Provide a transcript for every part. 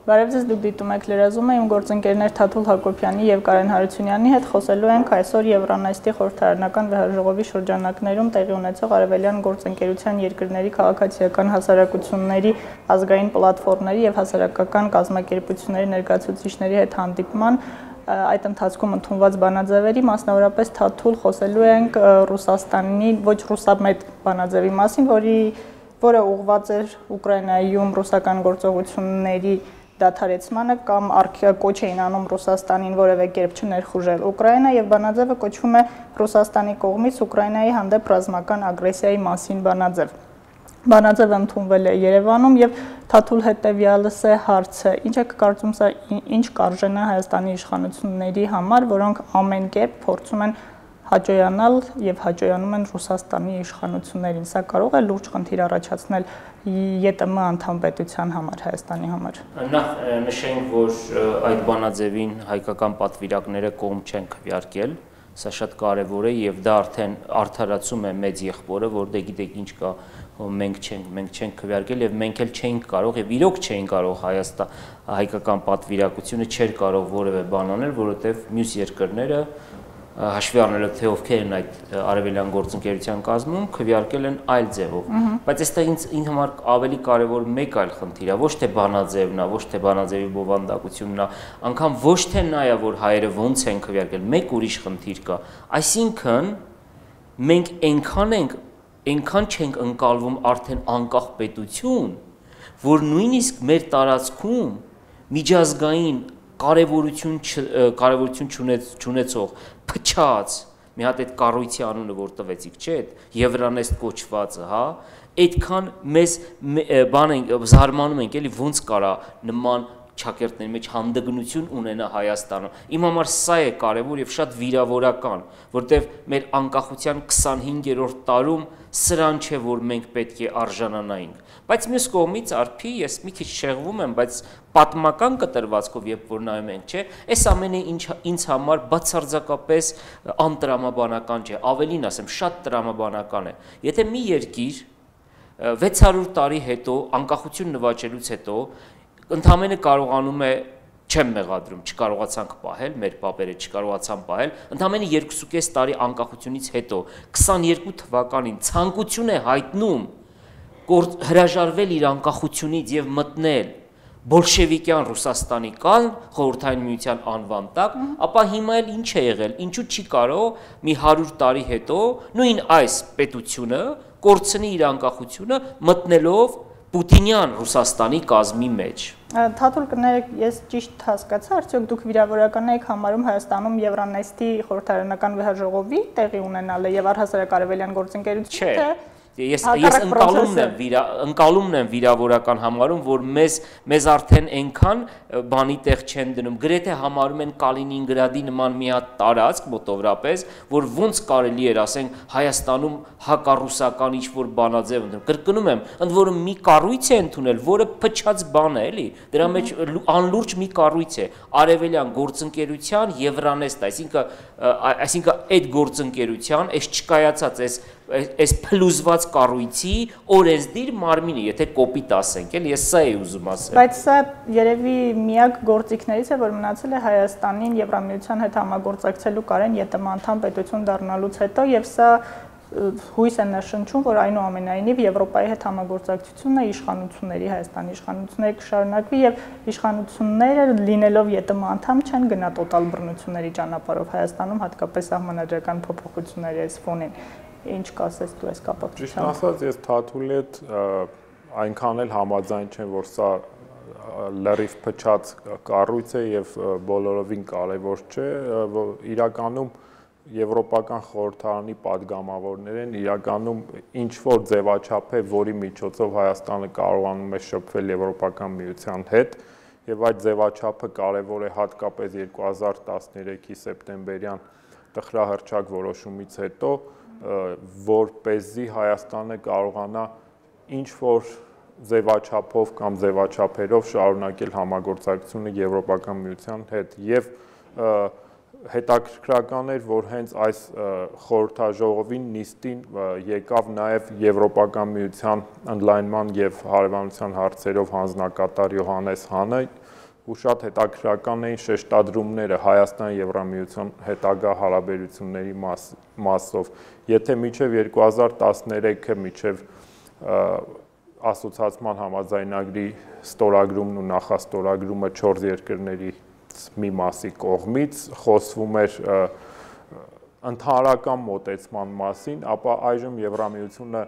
Բարև ձեզ, դուք դիտում եք լրազումը, իմ գործընկերներ Թաթուլ Հակոբյանի եւ Կարեն Հարությունյանի հետ խոսելու ենք այսօր Եվրանեստի խորհրդարանական վեհաժողովի շրջանակներում տեղի ունեցող արևելյան գործընկերության երկրների քաղաքացիական հասարակությունների ազգային պլատֆորմների եւ հասարակական կազմակերպությունների ներկայացուցիչների հետ հանդիպման այդ ընթացքում ընդունված բանաձևերի, մասնավորապես Թաթուլ խոսելու ենք Ռուսաստանի ոչ ռուսամետ բանաձևի մասին, որը ուղղված էր Ուկրաինայում ռուսական գործողությունների դադարեցմանը կամ կոչ էին անում Ռուսաստանին որևէ կերպ չներխուժել Ուկրաինա եւ բանաձևը կոչվում է Ռուսաստանի կողմից Ուկրաինայի հանդեպ ռազմական ագրեսիայի մասին բանաձև։ Բանաձևը ընդունվել է Երևանում եւ Թաթուլ հետեւյալս է հարցը. ինչ է կարծում սա ինչ կարժենա Հայաստանի իշխանությունների համար, որոնք ամեն կերպ փորձում են հաջողանալ եւ հաջողանում են Ռուսաստանի իշխանություններին։ Սա կարող է լուրջ խնդիր առաջացնել ԵՏՄ անդամ պետության համար, Հայաստանի համար։ Նախ նշենք, որ այդ բանաձևին հայկական պատվիրակները կողմ չեն քվեարկել, սա շատ կարևոր է եւ դա արդեն արդարացում է մեծ եղբորը, որ դե գիտեք ինչ կա, մենք չենք քվեարկել եւ մենք էլ չէինք կարող եւ իրոք չէին կարող հայկական պատվիրակությունը չէր կարող որևէ բան անել, որովհետեւ մյուս երկրները հաշվի առնելով թե ովքեր են այդ արևելյան գործընկերության կազմում քվեարկել են այլ ձևով, բայց այստեղ ինձ համար ավելի կարևոր մեկ այլ խնդիր է, ոչ թե բանաձևն է, ոչ թե բանաձևի բովանդակությունն է, անգամ ոչ թե նա է, որ հայերը ոնց են քվեարկել, մեկ ուրիշ խնդիր կա, այսինքն մենք այնքան չենք ընկալվում արդեն անկախ պետություն, որ նույնիսկ մեր տարածքում միջազգային կարևորություն չունեցող փչած մի հատ այդ կառույցի անունը որ տվեցիք, չէ՞, Եվրանեստ կոչվածը, հա, այդքան մեզ բան ենք զարմանում ենք, էլի ոնց կարա նման ճակերտների մեջ հանդգնություն ունենա Հայաստանում։ Իմ համար սա է կարևոր եւ շատ վիրավորական, որտեվ մեր անկախության 25-րդ տարում սրան չէ, որ մենք պետք է արժանանայինք։ Բայց մյուս կողմից արփի ես մի քիչ շեղվում եմ, բայց պատմական կտրվածքով երբ որ նայում ենք, չէ, այս ամենը ինձ համար բացարձակապես անտրամաբանական չէ, ավելին ասեմ, շատ տրամաբանական է։ Եթե մի երկիր 600 տարի հետո անկախություն նվաճելուց հետո ընդամենը կարողանում է չեմ մեղադրում, չկարողացանք պահել, մեր պապերը չկարողացան պահել, ընդամենը 2.5 տարի անկախությունից հետո 22 թվականին ցանկություն է հայտնում հրաժարվել իր անկախությունից եւ մտնել բոլշևիկյան Ռուսաստանի կան խորհրդային միության անվան տակ, ապա հիմա էլ ինչ է եղել, ինչու չի կարող մի 100 տարի հետո նույն այս պետությունը կորցնի իր անկախությունը մտնելով Պուտինյան Ռուսաստանի կազմի մեջ։ Թաթուլ կներեք, ես ճիշտ հասկացա, արդյոք դուք վիրավորական եք համարում Հայաստանում Եվրանեստի խորհրդարանական վեհաժողովի տեղի ունենալը եւ առհասարակ արևելյան գործընկերությունը, թե Ես ընկալումն եմ վիրավորական համարում, որ մեզ արդեն այնքան բանի տեղ չեն դնում, գրեթե համարում են Կալինինգրադի նման մի հատ տարածք մոտավորապես, որ ոնց կարելի էր, ասենք, Հայաստանում հակառուսական ինչ-որ բանաձև ընդունել։ Կրկնում եմ, ընդ որում մի կառույց է ընդունել, որը փչած բան է, էլի, դրա մեջ անլուրջ մի կառույց է, արևելյան գործընկերության Եվրանեստ, այսինքն այդ գործընկերության, այս չկայացած այս փլուզված կառույցի օրենսդիր մարմինը, եթե կոպիտ ասենք, էլ ես սա էի ուզում ասել։ Բայց սա երևի միակ գործիքներից է, որ մնացել է Հայաստանին Եվրամիության հետ համագործակցելու կարեն ԵՏՄ անդամ պետություն դառնալուց հետո, եւ սա հույս է նշնչում, որ այնուամենայնիվ Եվրոպայի հետ համագործակցությունը իշխանությունների, Հայաստանի իշխանությունների կշարունակվի եւ իշխանությունները լինելով ԵՏՄ անդամ չեն գնա տոտալ բռնությունների ճանապարհով Հայաստանում, հատկապես սահմանադրական փոփոխությունների այս ֆոնին։ Ինչ կասես դու այս կապակցությամբ։ Ճիշտ ասած, ես Թաթուլի հետ այնքան էլ համաձայն չեմ, որ սա լրիվ փչած կառույց է եւ բոլորովին կարեւոր չէ, իրականում Եվրոպական խորհրդարանի падգամավորներ են, իրականում ինչ որ ձևաչափ է, որի միջոցով Հայաստանը կարողանում է շփվել Եվրոպական միության հետ, եւ այդ ձևաչափը կարեւոր է հատկապես 2013-ի սեպտեմբերյան տխրահռչակ որոշումից հետո, որպեսզի Հայաստանը կարողանա ինչ որ ձևաչափով կամ ձևաչափերով շարունակել համագործակցությունը Եվրոպական միության հետ եւ հետաքրքրական էր, որ հենց այս խորհրդաժողովին նիստին եկավ նաև Եվրոպական միության ընդլայնման եւ հարևանության հարցերով հանձնակատար Յոհաննես Հանը, ու շատ հետաքրքրական էին շեշտադրումները Հայաստան Եվրամիության հետագա հարաբերությունների մասով։ Եթե մինչև 2013-ը մինչև ասոցիացիան համաձայնագրի ստորագրումն ու նախաստորագրումը 4 երկրների մի մասի կողմից խոսվում էր ընդհանրական մոտեցման մասին, ապա այժմ Եվրամիությունը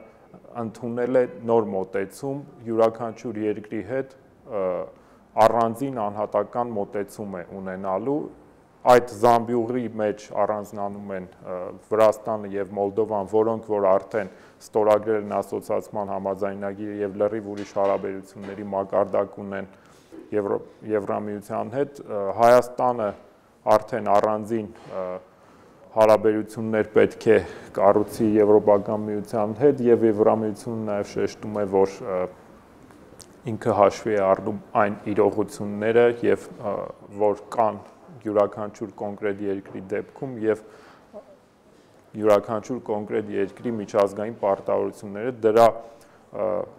ընդունել է նոր մոտեցում յուրաքանչյուր երկրի հետ առանձին անհատական մոտեցում է ունենալու։ Այդ զամբյուղի մեջ առանձնանում են Վրաստանը եւ Մոլդովան, որոնք որ արդեն ստորագրել են ասոցիացիան համաձայնագիրը եւ լրիվ ուրիշ հարաբերությունների մակարդակ ունեն Եվրամիության հետ։ Հայաստանը արդեն առանձին հարաբերություններ պետք է կառուցի Եվրոպական միության հետ եւ Եվրամիությունը նաեւ շեշտում է, որ ինքը հաշվի է առնում այն իրողությունները եւ որ կան յուրաքանչյուր կոնկրետ երկրի դեպքում եւ յուրաքանչյուր կոնկրետ երկրի միջազգային պարտավորությունները, դրա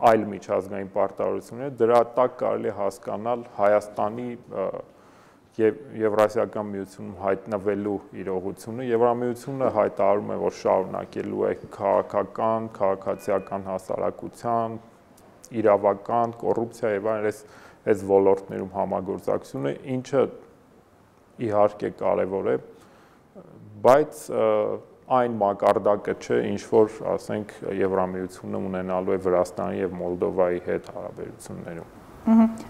այլ միջազգային պարտավորությունները, դրա տակ կարելի է հասկանալ Հայաստանի եւ Եվրասիական միությունում հայտնվելու իրողությունը։ Եվրամիությունը հայտարարում է, որ շարունակելու է քաղաքական, քաղաքացիական հասարակության, իրավական, կոռուպցիա եւ այս ոլորտներում համագործակցությունը, ինչը իհարկե կարևոր է, բայց այն մակարդակը չէ, ինչ որ, ասենք, Եվրամիությունը ունենալու է Վրաստանի եւ Մոլդովայի հետ հարաբերություններում։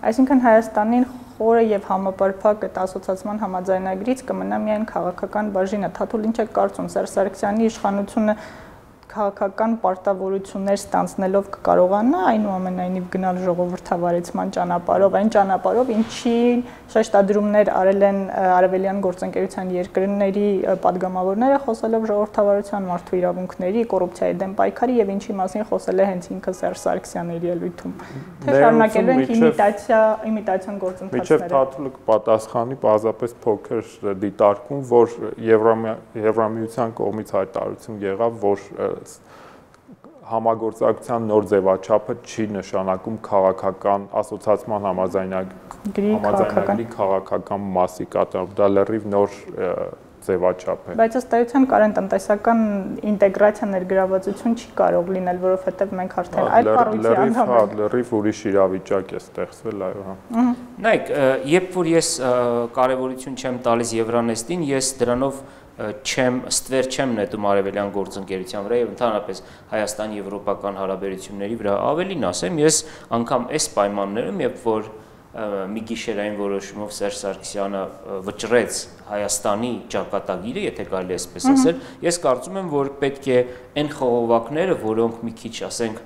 Այսինքն Հայաստանին խորը եւ համապարփակ այդ ասոցիացիան համաձայնագրից կմնա միայն քաղաքական բաժինը։ Թաթուլ, ինչ է կարծում, Սերժ Սարգսյանի իշխանությունը քաղաքական պարտավորություններ ստանձնելով կկարողանա այնուամենայնիվ գնալ ժողովրդավարեցման ճանապարհով, այն ճանապարհով, ինչի շեշտադրումներ արել են արևելյան գործընկերության երկրների падգամավորները, խոսելով ժողովրդավարության, մարդու իրավունքների, կոռուպցիայի դեմ պայքարի եւ ինչի մասին խոսել է հենց ինքը Սերժ Սարգսյանը իր ելույթում։ Թե շարունակելու են իմիտացիոն գործընթացները։ Միջև Թաթուլը կպատասխանի պարզապես փոքր դիտարկում, որ Եվրամիության կողմից հայտարարություն եղավ, որ համագործակցության նոր ձևաչափը չի նշանակում քաղաքական ասոցիացիան համաձայնագրի քաղաքական մասի կատարում, դա լրիվ նոր ձևաչափ է։ Բայց ըստ էության կարեն տնտեսական ինտեգրացիա ներգրավվածություն չի կարող լինել, որովհետև մենք արդեն այլ կառույցի անդամ ենք։ Լրիվ ուրիշ իրավիճակ է ստեղծվել, այո։ Նայեք, երբ որ ես կարևորություն չեմ տալիս Եվրանեստին, ես դրանով ստվեր չեմ նետում արևելյան գործընկերության վրա եւ ընդհանրապես Հայաստան-եվրոպական հարաբերությունների վրա, ավելին ասեմ, ես անգամ այս պայմաններում, երբ որ մի գիշերային որոշումով Սերժ Սարգսյանը վճռեց Հայաստանի ճակատագիրը, եթե կարելի է այսպես ասել, ես կարծում եմ, որ պետք է այն խողովակները, որոնք մի քիչ, ասենք,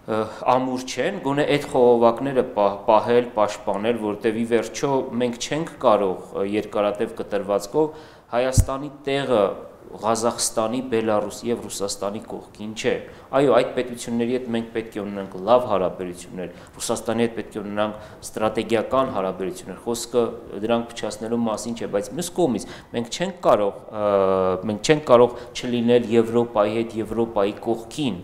ամուր չեն, գոնե այդ խողովակները պահել, պաշտպանել, որտեղ ի վերջո մենք չենք կարող երկարատև կտրվածքով Հայաստանի տեղը Ղազախստանի, Բելարուսի եւ Ռուսաստանի կողքին չէ։ Այո, այդ պետությունների հետ մենք պետք է ունենանք լավ հարաբերություններ, Ռուսաստանի հետ պետք է ունենանք ստրատեգիական հարաբերություններ, խոսքը դրանք փչացնելու մասին չէ, բայց մյուս կողմից մենք չենք կարող չլինել Եվրոպայի հետ, Եվրոպայի կողքին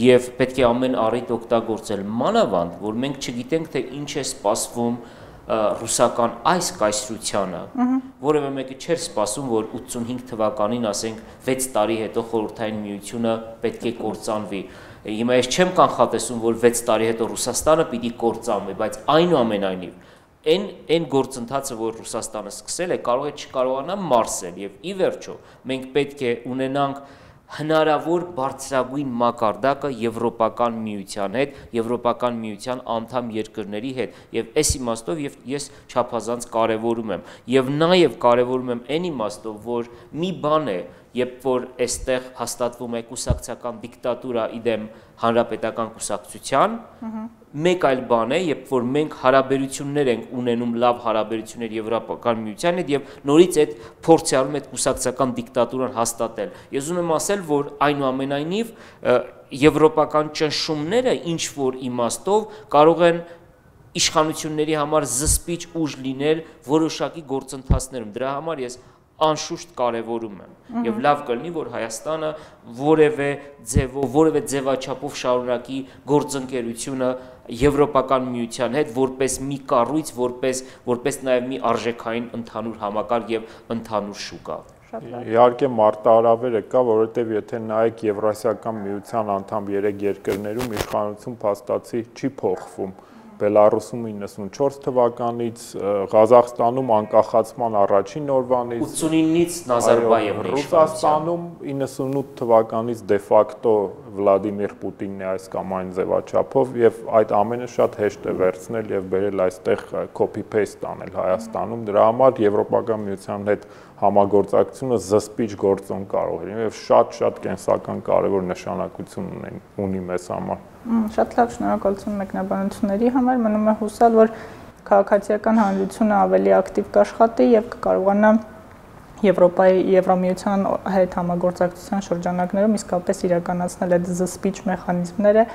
եւ պետք է ամեն առիթ օգտագործել, մանավանդ, որ մենք չգիտենք, թե ինչ է սպասվում ռուսական այս կայսրությանը, որևէ մեկը չէր սպասում, որ 85 թվականին, ասենք, 6 տարի հետո խորհրդային միությունը պետք է կործանվի։ Հիմա ես չեմ կանխատեսում, որ 6 տարի հետո Ռուսաստանը պիտի կործանվի, բայց այնուամենայնիվ այն գործընթացը, որ Ռուսաստանը սկսել է, կարող է չկարողանա մարսել եւ ի վերջո մենք պետք է ունենանք հնարավոր բարձրագույն մակարդակը Եվրոպական միության հետ, Եվրոպական միության անդամ երկրների հետ եւ այս իմաստով ես չափազանց կարեւորում եմ եւ նաեւ կարեւորում եմ այն իմաստով, որ մի բան է, երբ որ այստեղ հաստատվում է կուսակցական դիկտատուրա իդեմ հանրապետական կուսակցության, մեկ այլ բան է, երբ որ մենք հարաբերություններ ենք ունենում լավ հարաբերություններ Եվրոպական միության հետ եւ նորից այդ փորձ արում այդ կուսակցական դիկտատուրան հաստատել։ Ես ուզում եմ ասել, որ այնուամենայնիվ եվրոպական ճնշումները ինչ որ իմաստով կարող են իշխանությունների համար զսպիչ ուժ լինել որոշակի գործընթացներում։ Դրա համար ես անշուշտ կարևորում եմ եւ լավ կլինի, որ Հայաստանը որևէ ձևով, որևէ ձևաչափով շարունակի գործընկերությունը Եվրոպական միության հետ որպես մի կառույց, որպես նաև մի արժեքային ընդհանուր համակարգ եւ ընդհանուր շուկա։ Իհարկե մարտահրավերը կա, որովհետև եթե նայեք Եվրասիական միության անդամ 3 երկրներում իշխանություն փաստացի չի փոխվում։ Բելարուսում 94 թվականից, Ղազախստանում անկախացման առաջին օրվանից, 89-ից Նազարբաևն է Ռուսաստանում 98 թվականից դե ֆակտո Վլադիմիր Պուտինն է այս կամ այն ձևաչափով եւ այդ ամենը շատ հեշտ է վերցնել եւ բերել այստեղ copy-paste անել Հայաստանում։ Դրա համար Եվրոպական միության հետ համագործակցությունը զսպիչ գործոն կարող է եւ շատ կենսական կարեւոր նշանակություն ունի մեզ համար։ Շատ լավ, շնորհակալություն մեկնաբանությունների համար, մնում է հուսալ, որ քաղաքացիական հանրությունը ավելի ակտիվ կաշխատի եւ կկարողանա Եվրամիության հետ համագործակցության շրջանակներում իսկապես իրականացնել այդ զսպիչ մեխանիզմները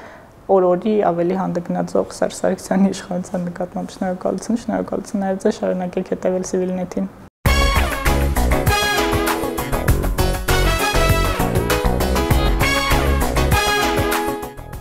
օրորի ավելի հանդգնացող Սերժ Սարգսյանի իշխանության նկատմամբ։ Շնորհակալություն նաև ձեզ, շարունակեք հետևել Civilnet-ին։